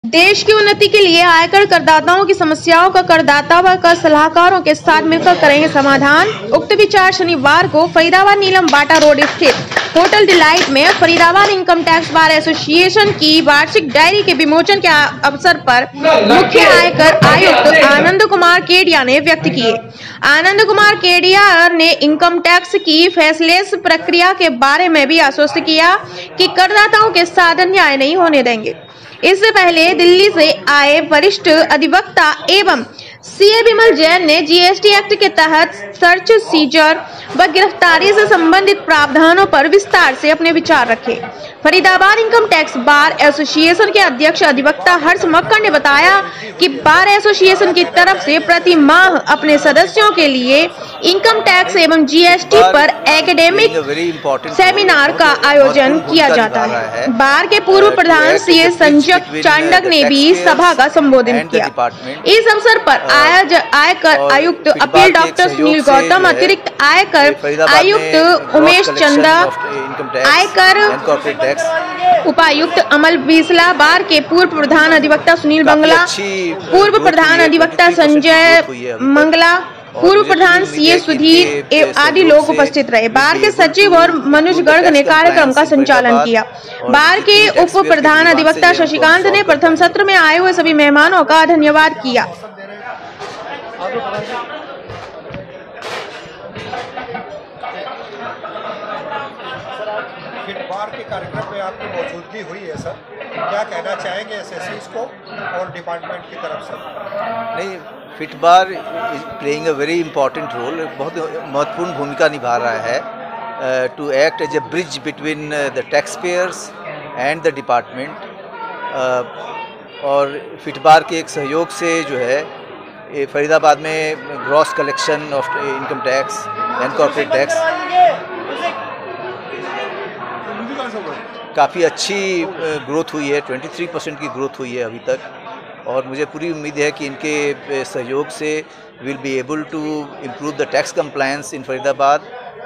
देश की उन्नति के लिए आयकर करदाताओं की समस्याओं का करदाता व कर सलाहकारों के साथ मिलकर करेंगे समाधान। उक्त विचार शनिवार को फरीदाबाद नीलम बाटा रोड स्थित होटल डिलाइट में Faridabad income tax bar association की वार्षिक डायरी के विमोचन के अवसर पर मुख्य आयकर आयुक्त आनंद कुमार केडिया ने व्यक्त किए। आनंद कुमार केडिया ने इनकम टैक्स की फैसलेस प्रक्रिया के बारे में भी आश्वस्त किया कि करदाताओं के साथ अन्याय नहीं होने देंगे। इससे पहले दिल्ली से आए वरिष्ठ अधिवक्ता एवं सीए विमल जैन ने जीएसटी एक्ट के तहत सर्च, सीजर व गिरफ्तारी से संबंधित प्रावधानों पर विस्तार से अपने विचार रखे। Faridabad income tax bar association के अध्यक्ष अधिवक्ता हर्ष मक्कड़ ने बताया कि बार एसोसिएशन की तरफ से प्रति माह अपने सदस्यों के लिए इनकम टैक्स एवं जीएसटी पर एकेडमिक सेमिनार का आयोजन किया जाता है। बार के पूर्व प्रधान सीए संजय चांडक ने भी सभा का संबोधन किया। इस अवसर पर आयकर आयुक्त अपील डॉक्टर सुनील गौतम, अतिरिक्त आयकर आयुक्त उमेश चंदा, आयकर उपायुक्त अमल बीसला, बार के पूर्व प्रधान अधिवक्ता सुनील बंगला, पूर्व प्रधान अधिवक्ता संजय मंगला, पूर्व प्रधान सीए सुधीर आदि लोग उपस्थित रहे। बार के सचिव और मनुज गर्ग ने कार्यक्रम का संचालन किया। बार के उप प्रधान अधिवक्ता शशिकांत ने प्रथम सत्र में आए हुए सभी मेहमानों का धन्यवाद किया। बार के कार्यक्रम में आपकी मौजूदगी हुई है सर, क्या कहना चाहेंगे एसएससीज को और डिपार्टमेंट की तरफ से? नहीं, fit bar is playing a very important role, बहुत महत्वपूर्ण भूमिका निभा रहा है to act as a bridge between the tax payers and the department. और फिट बार के एक सहयोग से जो है फरीदाबाद में gross collection of income tax and corporate tax काफ़ी अच्छी ग्रोथ हुई है, 23% की ग्रोथ हुई है अभी तक। और मुझे पूरी उम्मीद है कि इनके सहयोग से will be able to improve the tax compliance in Faridabad,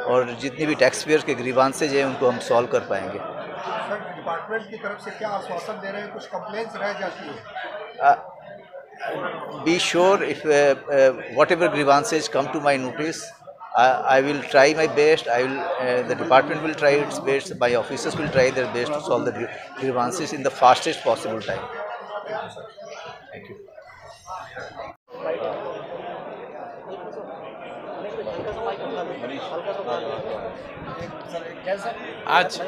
और जितनी भी टैक्स पेयर्स के ग्रीवांसेज हैं उनको हम सॉल्व कर पाएंगे। सर, डिपार्टमेंट की तरफ से क्या आश्वासन दे रहे हैं? कुछ कंप्लेंट्स रह जाती है? Be sure if whatever grievances come to my notice, I will try my best. The department will try its best. My officers will try their best to solve the grievances in the fastest possible time. Thank you. आज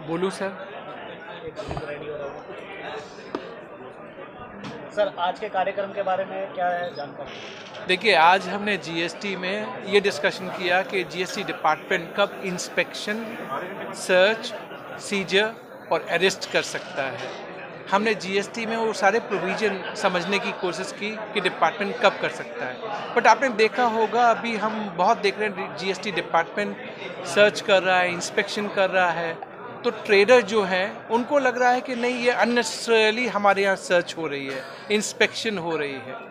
बोलूं sir, आज के कार्यक्रम के बारे में क्या है जानकारी? देखिए, आज हमने जीएसटी में ये डिस्कशन किया कि जीएसटी डिपार्टमेंट कब इंस्पेक्शन, सर्च, सीजर और अरेस्ट कर सकता है। हमने जीएसटी में वो सारे प्रोविज़न समझने की कोशिश की कि डिपार्टमेंट कब कर सकता है। बट आपने देखा होगा, अभी हम बहुत देख रहे हैं जीएसटी डिपार्टमेंट सर्च कर रहा है, इंस्पेक्शन कर रहा है, तो ट्रेडर जो हैं उनको लग रहा है कि नहीं, ये अननेसेसरली हमारे यहाँ सर्च हो रही है, इंस्पेक्शन हो रही है।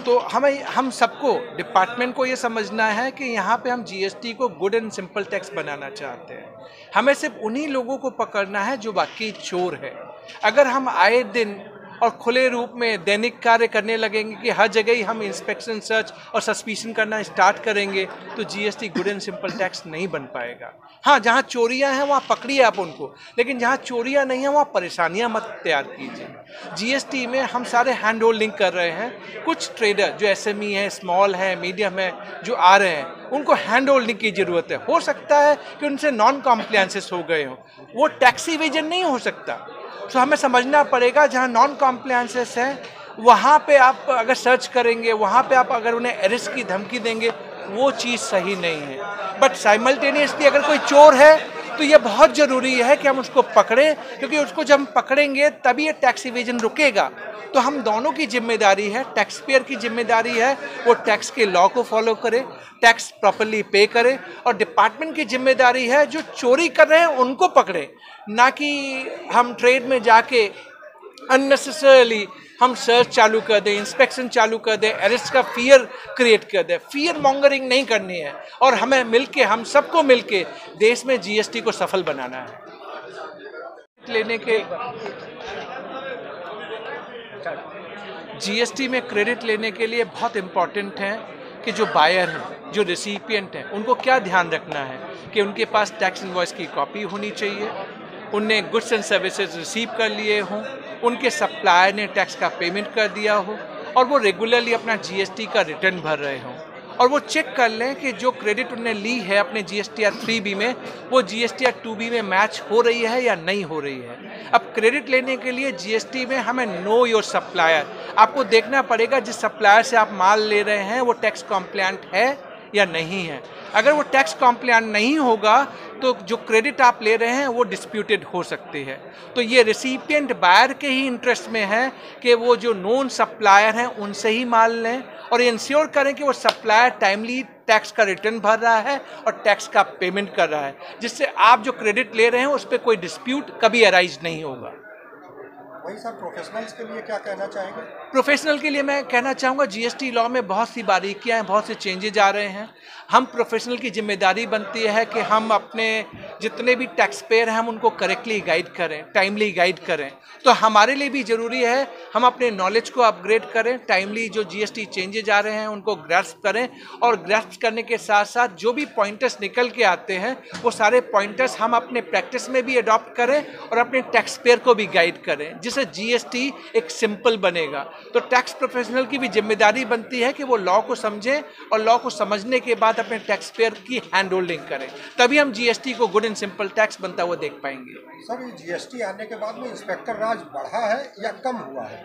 तो हम सबको, डिपार्टमेंट को ये समझना है कि यहाँ पे हम जीएसटी को गुड एंड सिंपल टैक्स बनाना चाहते हैं। हमें सिर्फ उन्हीं लोगों को पकड़ना है जो वाकई चोर है। अगर हम आए दिन और खुले रूप में दैनिक कार्य करने लगेंगे कि हर जगह ही हम इंस्पेक्शन, सर्च और सस्पिशन करना स्टार्ट करेंगे, तो GST good and simple tax नहीं बन पाएगा। हाँ, जहाँ चोरियाँ हैं वहाँ पकड़िए आप उनको, लेकिन जहाँ चोरियाँ नहीं हैं वहाँ परेशानियाँ मत तैयार कीजिए। जीएसटी में हम सारे हैंड होल्डिंग कर रहे हैं। कुछ ट्रेडर जो एसएमई हैं, स्मॉल हैं, मीडियम है, जो आ रहे हैं, उनको हैंड होल्डिंग की ज़रूरत है। हो सकता है कि उनसे नॉन कॉम्प्लायंसेस हो गए हों, वो टैक्स इवेजन नहीं हो सकता। तो हमें समझना पड़ेगा, जहाँ नॉन कॉम्प्लायंसेस हैं वहाँ पे आप अगर सर्च करेंगे, वहाँ पे आप अगर उन्हें अरेस्ट की धमकी देंगे, वो चीज़ सही नहीं है। बट साइमल्टेनियसली अगर कोई चोर है तो ये बहुत ज़रूरी है कि हम उसको पकड़ें, क्योंकि उसको जब हम पकड़ेंगे तभी ये टैक्स इवेजन रुकेगा। तो हम दोनों की जिम्मेदारी है, टैक्स पेयर की जिम्मेदारी है वो टैक्स के लॉ को फॉलो करे, टैक्स प्रॉपरली पे करे, और डिपार्टमेंट की जिम्मेदारी है जो चोरी कर रहे हैं उनको पकड़े, ना कि हम ट्रेड में जाके अननेसेसरली हम सर्च चालू कर दें, इंस्पेक्शन चालू कर दें, अरेस्ट का फियर क्रिएट कर दें। फियर मॉन्गरिंग नहीं करनी है, और हमें मिलके, हम सबको मिलके देश में जीएसटी को सफल बनाना है। लेने के जीएसटी में क्रेडिट लेने के लिए बहुत इम्पॉर्टेंट है कि जो बायर हैं, जो रिसिपिएंट हैं, उनको क्या ध्यान रखना है कि उनके पास टैक्स इनवॉइस की कॉपी होनी चाहिए, उनने गुड्स एंड सर्विसेज रिसीव कर लिए हों, उनके सप्लायर ने टैक्स का पेमेंट कर दिया हो और वो रेगुलरली अपना जीएसटी का रिटर्न भर रहे हों, और वो चेक कर लें कि जो क्रेडिट उन्होंने ली है अपने जीएसटीआर 3B में वो जीएसटीआर 2B में मैच हो रही है या नहीं हो रही है। अब क्रेडिट लेने के लिए जीएसटी में हमें नो योर सप्लायर, आपको देखना पड़ेगा जिस सप्लायर से आप माल ले रहे हैं वो टैक्स कॉम्प्लायंट है या नहीं है। अगर वो टैक्स कॉम्प्लायंट नहीं होगा तो जो क्रेडिट आप ले रहे हैं वो डिस्प्यूटेड हो सकती है। तो ये रेसिपिएंट बायर के ही इंटरेस्ट में है कि वो जो नोन सप्लायर हैं उनसे ही माल लें और इंश्योर करें कि वो सप्लायर टाइमली टैक्स का रिटर्न भर रहा है और टैक्स का पेमेंट कर रहा है, जिससे आप जो क्रेडिट ले रहे हैं उस पर कोई डिस्प्यूट कभी अराइज नहीं होगा। वही सर, प्रोफेशनल्स के लिए क्या कहना चाहेंगे? प्रोफेशनल के लिए मैं कहना चाहूँगा जीएसटी लॉ में बहुत सी बारीकियाँ हैं, बहुत से चेंजेज आ रहे हैं। हम प्रोफेशनल की जिम्मेदारी बनती है कि हम अपने जितने भी टैक्स पेयर हैं हम उनको करेक्टली गाइड करें, टाइमली गाइड करें। तो हमारे लिए भी ज़रूरी है हम अपने नॉलेज को अपग्रेड करें, टाइमली जो जीएसटी चेंजेज आ रहे हैं उनको ग्रास्प करें और ग्रास्प करने के साथ साथ जो भी पॉइंटर्स निकल के आते हैं वो सारे पॉइंटर्स हम अपने प्रैक्टिस में भी अडॉप्ट करें और अपने टैक्स पेयर को भी गाइड करें, जिससे जीएसटी एक सिंपल बनेगा। तो टैक्स प्रोफेशनल की भी जिम्मेदारी बनती है कि वो लॉ को समझें और लॉ को समझने के बाद अपने टैक्स पेयर की हैंड होल्डिंग करें, तभी हम जीएसटी को गुड एंड सिंपल टैक्स बनता हुआ देख पाएंगे। सर, ये जीएसटी आने के बाद में इंस्पेक्टर राज बढ़ा है या कम हुआ है?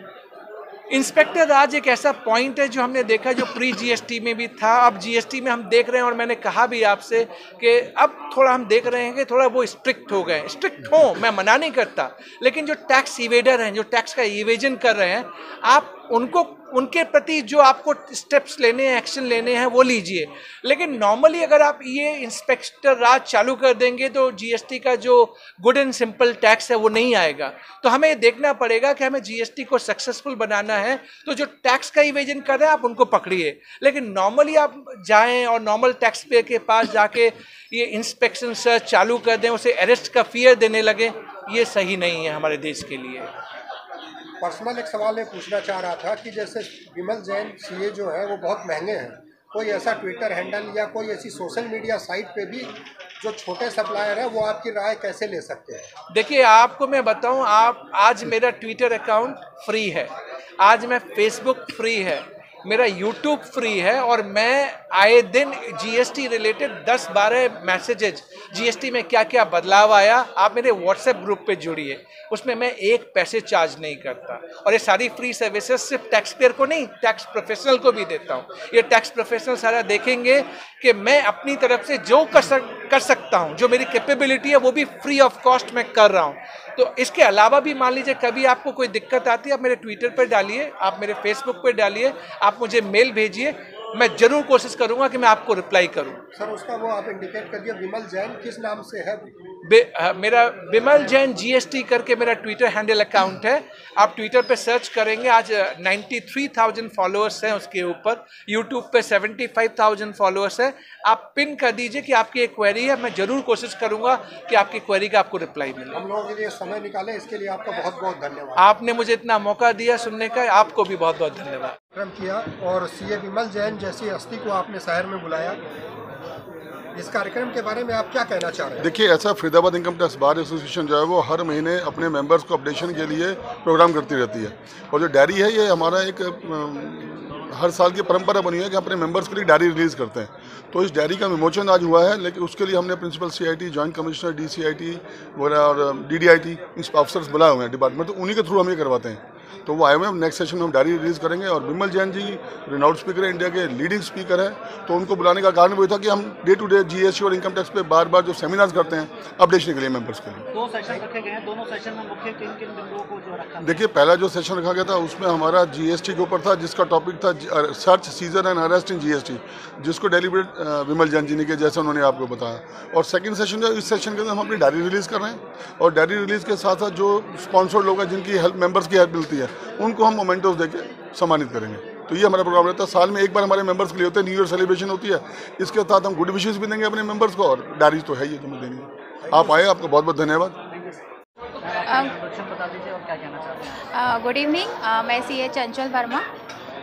इंस्पेक्टर राज एक ऐसा पॉइंट है जो हमने देखा जो प्री जीएसटी में भी था, अब जीएसटी में हम देख रहे हैं और मैंने कहा भी आपसे कि अब थोड़ा हम देख रहे हैं कि थोड़ा वो स्ट्रिक्ट हो गए। स्ट्रिक्ट हो, मैं मना नहीं करता, लेकिन जो टैक्स इवेडर हैं, जो टैक्स का इवेजन कर रहे हैं, आप उनको उनके प्रति जो आपको स्टेप्स लेने हैं, एक्शन लेने हैं वो लीजिए। लेकिन नॉर्मली अगर आप ये इंस्पेक्टर राज चालू कर देंगे तो जीएसटी का जो गुड एंड सिंपल टैक्स है वो नहीं आएगा। तो हमें देखना पड़ेगा कि हमें जीएसटी को सक्सेसफुल बनाना है, तो जो टैक्स का इवेजन कर रहे हैं आप उनको पकड़िए, लेकिन नॉर्मली आप जाएं और नॉर्मल टैक्स पेयर के पास जाके ये इंस्पेक्शन सर्च चालू कर दें, उसे अरेस्ट का फियर देने लगे, ये सही नहीं है हमारे देश के लिए। पर्सनल एक सवाल ये पूछना चाह रहा था कि जैसे विमल जैन सीए जो है वो बहुत महंगे हैं, कोई ऐसा ट्विटर हैंडल या कोई ऐसी सोशल मीडिया साइट पे भी जो छोटे सप्लायर है वो आपकी राय कैसे ले सकते हैं? देखिए, आपको मैं बताऊं, आप आज मेरा ट्विटर अकाउंट फ्री है, आज मैं फेसबुक फ्री है, मेरा यूट्यूब फ्री है और मैं आए दिन जीएसटी रिलेटेड 10-12 मैसेजेज जीएसटी में क्या क्या बदलाव आया, आप मेरे व्हाट्सएप ग्रुप पे जुड़िए, उसमें मैं 1 पैसे चार्ज नहीं करता। और ये सारी फ्री सर्विसेज सिर्फ टैक्स पेयर को नहीं, टैक्स प्रोफेशनल को भी देता हूँ। ये टैक्स प्रोफेशनल सारा देखेंगे कि मैं अपनी तरफ से जो कर सकता हूँ, जो मेरी कैपेबिलिटी है वो भी फ्री ऑफ कॉस्ट मैं कर रहा हूँ। तो इसके अलावा भी मान लीजिए कभी आपको कोई दिक्कत आती है, आप मेरे ट्विटर पर डालिए, आप मेरे फेसबुक पर डालिए, आप मुझे मेल भेजिए, मैं जरूर कोशिश करूंगा कि मैं आपको रिप्लाई करूं। सर, उसका वो आप इंडिकेट करिए, विमल जैन किस नाम से है? मेरा विमल जैन जीएसटी करके मेरा ट्विटर हैंडल अकाउंट है, आप ट्विटर पे सर्च करेंगे, आज 93,000 फॉलोअर्स हैं उसके ऊपर, यूट्यूब पे 75,000 फॉलोअर्स है। आप पिन कर दीजिए कि आपकी एक क्वेरी है, मैं जरूर कोशिश करूंगा कि आपकी क्वेरी का आपको रिप्लाई मिले। हम लोगों के लिए समय निकाले, इसके लिए आपका बहुत बहुत धन्यवाद। आपने मुझे इतना मौका दिया सुनने का, आपको भी बहुत बहुत धन्यवाद। किया और सीए विमल जैन जैसी हस्ती को आपने शहर में बुलाया, इस कार्यक्रम के बारे में आप क्या कहना चाह रहे हैं? देखिए, ऐसा Faridabad income tax bar association जो है वो हर महीने अपने मेंबर्स को अपडेशन के लिए प्रोग्राम करती रहती है, और जो डायरी है ये हमारा एक हर साल की परंपरा बनी है कि अपने मेंबर्स के लिए डायरी रिलीज़ करते हैं। तो इस डायरी का विमोचन आज हुआ है, लेकिन उसके लिए हमने प्रिंसिपल सीआईटी, जॉइंट कमिश्नर, डीसीआईटी वगैरह और डीडीआईटी इन ऑफिसर्स बुलाए हुए हैं डिपार्टमेंट, तो उन्हीं के थ्रू हम ये करवाते हैं। तो वो आए हुए हैं, नेक्स्ट सेशन में हम डायरी रिलीज़ करेंगे। और विमल जैन जी रिनाउंड स्पीकर है, इंडिया के लीडिंग स्पीकर है, तो उनको बुलाने का कारण वही था कि हम डे टू डे जीएसटी और इनकम टैक्स पे बार बार जो सेमिनार्स करते हैं अपडेशन के लिए मेंबर्स के लिए। 2 सेशन रखे गए हैं, दोनों सेशन में मुख्य किन किन बिंदुओं को जो रखा? देखिए, पहला जो सेशन रखा गया था उसमें हमारा जीएसटी के ऊपर था, जिसका टॉपिक था search, seizure and arrest in GST, जिसको डेलीब्रेट विमल जैन जी ने किया, जैसे उन्होंने आपको बताया। और सेकंड सेशन जो इस सेशन के अंदर हम अपनी डायरी रिलीज़ कर रहे हैं, और डायरी रिलीज़ के साथ साथ जो स्पॉन्सर्ड लोग हैं जिनकी हेल्प, मेंबर्स की हेल्प मिलती है, उनको हम मोमेंटोस देके सम्मानित करेंगे। तो ये हमारा प्रोग्राम रहता है, साल में एक बार हमारे मेंबर्स के लिए होता है, न्यू ईयर सेलिब्रेशन होती है, इसके साथ हम गुड विशेस भी देंगे अपने मेंबर्स को, और डायरी तो है ही जो हम देंगे। आप आए, आपका बहुत बहुत धन्यवाद। इंट्रोडक्शन बता दीजिए और क्या कहना चाहते हैं। गुड इवनिंग, मैं सीए चंचल वर्मा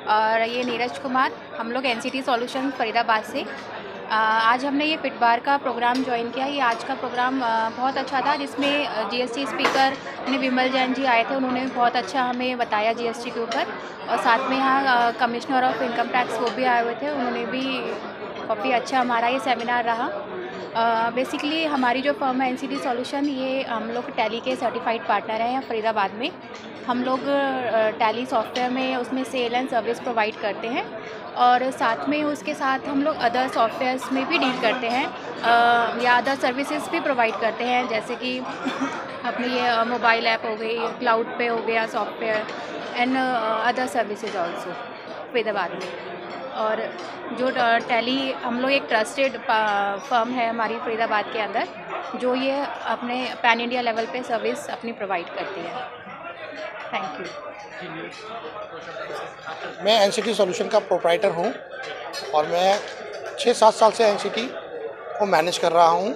और ये नीरज कुमार, हम लोग एनसीटी सॉल्यूशन फरीदाबाद से। आज हमने ये पिट बार का प्रोग्राम ज्वाइन किया। ये आज का प्रोग्राम बहुत अच्छा था, जिसमें जीएसटी स्पीकर विमल जैन जी आए थे। उन्होंने बहुत अच्छा हमें बताया जीएसटी के ऊपर, और साथ में यहाँ कमिश्नर ऑफ इनकम टैक्स वो भी आए हुए थे। उन्होंने भी काफ़ी अच्छा हमारा ये सेमिनार रहा। बेसिकली हमारी जो फर्म है एनसीटी सॉल्यूशन, ये हम लोग टैली के सर्टिफाइड पार्टनर हैं यहाँ फरीदाबाद में। हम लोग टैली सॉफ्टवेयर में उसमें सेल एंड सर्विस प्रोवाइड करते हैं, और साथ में उसके साथ हम लोग अदर सॉफ्टवेयर्स में भी डील करते हैं, या अदर सर्विसेज भी प्रोवाइड करते हैं, जैसे कि अपनी ये मोबाइल ऐप हो गई, क्लाउड पे हो गया software, and other services also Faridabad में। और जो टैली हम लोग एक ट्रस्टेड फर्म है हमारी फरीदाबाद के अंदर, जो ये अपने पैन इंडिया लेवल पे सर्विस अपनी प्रोवाइड करती है। Thank you. मैं एनसीटी सॉल्यूशन का प्रोप्राइटर हूँ और मैं 6-7 साल से एनसीटी को मैनेज कर रहा हूँ,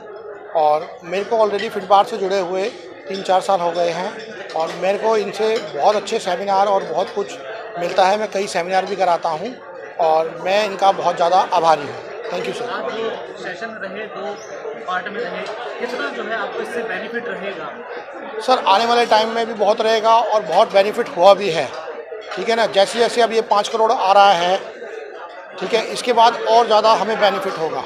और मेरे को ऑलरेडी फिटबार से जुड़े हुए 3-4 साल हो गए हैं, और मेरे को इनसे बहुत अच्छे सेमिनार और बहुत कुछ मिलता है। मैं कई सेमिनार भी कराता हूँ और मैं इनका बहुत ज़्यादा आभारी हूँ। Thank you sir. आज जो सेशन रहे, 2 पार्ट में रहे, कितना जो है आपको इससे बेनिफिट रहेगा? सर आने वाले टाइम में भी बहुत रहेगा और बहुत बेनिफिट हुआ भी है, ठीक है ना। जैसे जैसे अब ये 5 करोड़ आ रहा है, ठीक है, इसके बाद और ज़्यादा हमें बेनिफिट होगा।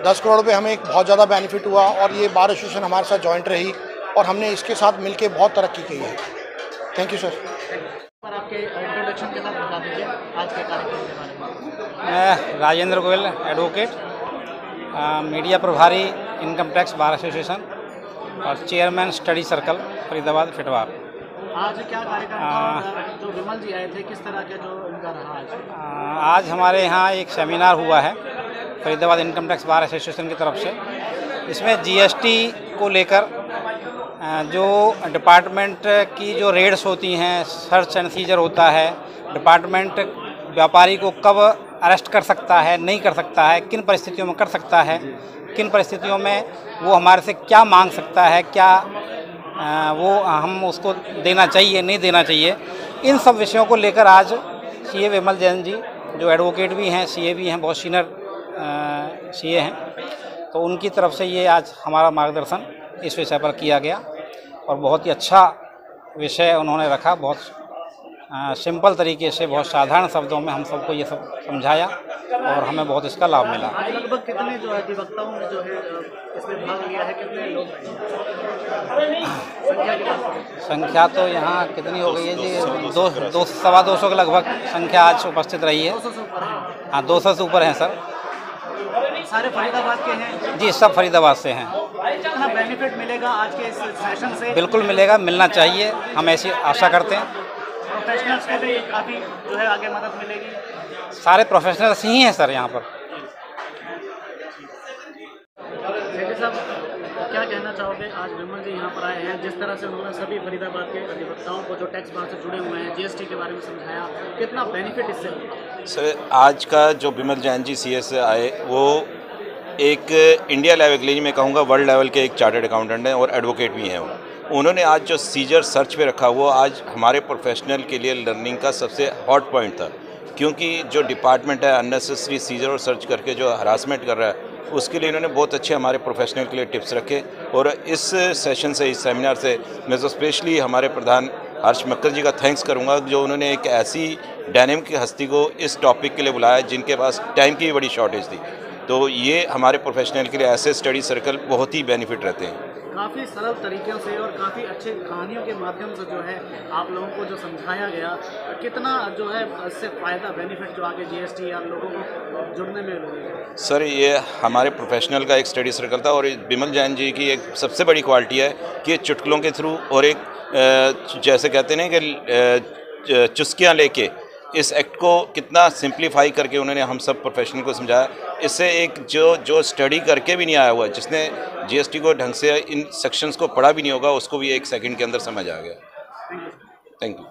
10 करोड़ पे हमें एक बहुत ज़्यादा बेनिफिट हुआ, और ये बार एसोसिएशन हमारे साथ जॉइंट रही और हमने इसके साथ मिलके बहुत तरक्की की है। Thank you sir. पर आपके इंट्रोडक्शन के साथ बता दीजिए आज के कार्यक्रम के बारे में। मैं राजेंद्र गोयल, एडवोकेट, मीडिया प्रभारी इनकम टैक्स बार एसोसिएशन और चेयरमैन स्टडी सर्कल फरीदाबाद फिटवार। आज क्या कार्यक्रम था? जो विमल जी आए थे, किस तरह के जो उनका रहा आज? आज हमारे यहाँ एक सेमिनार हुआ है Faridabad income tax bar association की तरफ से। इसमें जीएसटी को लेकर जो डिपार्टमेंट की जो रेड्स होती हैं, सर्च एंड सीजर होता है, डिपार्टमेंट व्यापारी को कब अरेस्ट कर सकता है, नहीं कर सकता है, किन परिस्थितियों में कर सकता है, किन परिस्थितियों में वो हमारे से क्या मांग सकता है, क्या वो हम उसको देना चाहिए, नहीं देना चाहिए, इन सब विषयों को लेकर आज सीए विमल जैन जी, जो एडवोकेट भी हैं, सीए भी हैं, बहुत सीनियर सीए हैं, तो उनकी तरफ से ये आज हमारा मार्गदर्शन इस विषय पर किया गया, और बहुत ही अच्छा विषय उन्होंने रखा। बहुत सिंपल तरीके से, बहुत साधारण शब्दों में हम सबको ये सब समझाया, और हमें बहुत इसका लाभ मिला। आज लगभग कितने जो है अधिवक्ताओं ने जो है इसमें भाग लिया है? कितने लोग? संख्या तो यहाँ कितनी हो गई है जी? 200-225 के लगभग संख्या आज उपस्थित रही है। 200 से ऊपर है? हाँ, 200 से ऊपर हैं सर। सारे फरीदाबाद के हैं जी? सब फरीदाबाद से हैं। कितना बेनिफिट मिलेगा आज के इस सेशन से? बिल्कुल मिलेगा, मिलना चाहिए, हम ऐसी आशा करते हैं। प्रोफेशनल्स को भी काफ़ी जो है आगे मदद मिलेगी। सारे प्रोफेशनल्स ही हैं सर यहाँ पर। सेठी साहब, क्या कहना चाहोगे? आज विमल जी यहाँ पर आए हैं, जिस तरह से उन्होंने सभी फरीदाबाद के अधिवक्ताओं को जो टैक्स बार से जुड़े हुए हैं जीएसटी के बारे में समझाया, कितना बेनिफिट इससे होगा? सर आज का जो विमल जैन जी सीए से आए, वो एक इंडिया लेवल के लिए, मैं कहूँगा वर्ल्ड लेवल के एक चार्टर्ड अकाउंटेंट हैं और एडवोकेट भी हैं। उन्होंने आज जो सीजर सर्च पे रखा, वो आज हमारे प्रोफेशनल के लिए लर्निंग का सबसे हॉट पॉइंट था, क्योंकि जो डिपार्टमेंट है अननेसेसरी सीजर और सर्च करके जो हरासमेंट कर रहा है, उसके लिए इन्होंने बहुत अच्छे हमारे प्रोफेशनल के लिए टिप्स रखे। और इस सेशन से, इस सेमिनार से मैं तो स्पेशली हमारे प्रधान हर्ष मक्कर जी का थैंक्स करूंगा, जो उन्होंने एक ऐसी डायनेमिक हस्ती को इस टॉपिक के लिए बुलाया जिनके पास टाइम की बड़ी शॉर्टेज थी। तो ये हमारे प्रोफेशनल के लिए ऐसे स्टडी सर्कल बहुत ही बेनिफिट रहते हैं। काफ़ी सरल तरीक़ों से और काफ़ी अच्छे कहानियों के माध्यम से जो है आप लोगों को जो समझाया गया, कितना जो है इससे फ़ायदा बेनिफिट जो आगे जीएसटी या लोगों को जुड़ने में लगेगा? सर ये हमारे प्रोफेशनल का एक स्टडी सर्कल था, और विमल जैन जी की एक सबसे बड़ी क्वालिटी है कि चुटकुलों के थ्रू और एक जैसे कहते हैं कि चुस्कियाँ लेके इस एक्ट को कितना सिंप्लीफाई करके उन्होंने हम सब प्रोफेशनल को समझाया। इससे एक जो स्टडी करके भी नहीं आया हुआ, जिसने जीएसटी को ढंग से इन सेक्शंस को पढ़ा भी नहीं होगा, उसको भी 1 सेकंड के अंदर समझ आ गया। Thank you.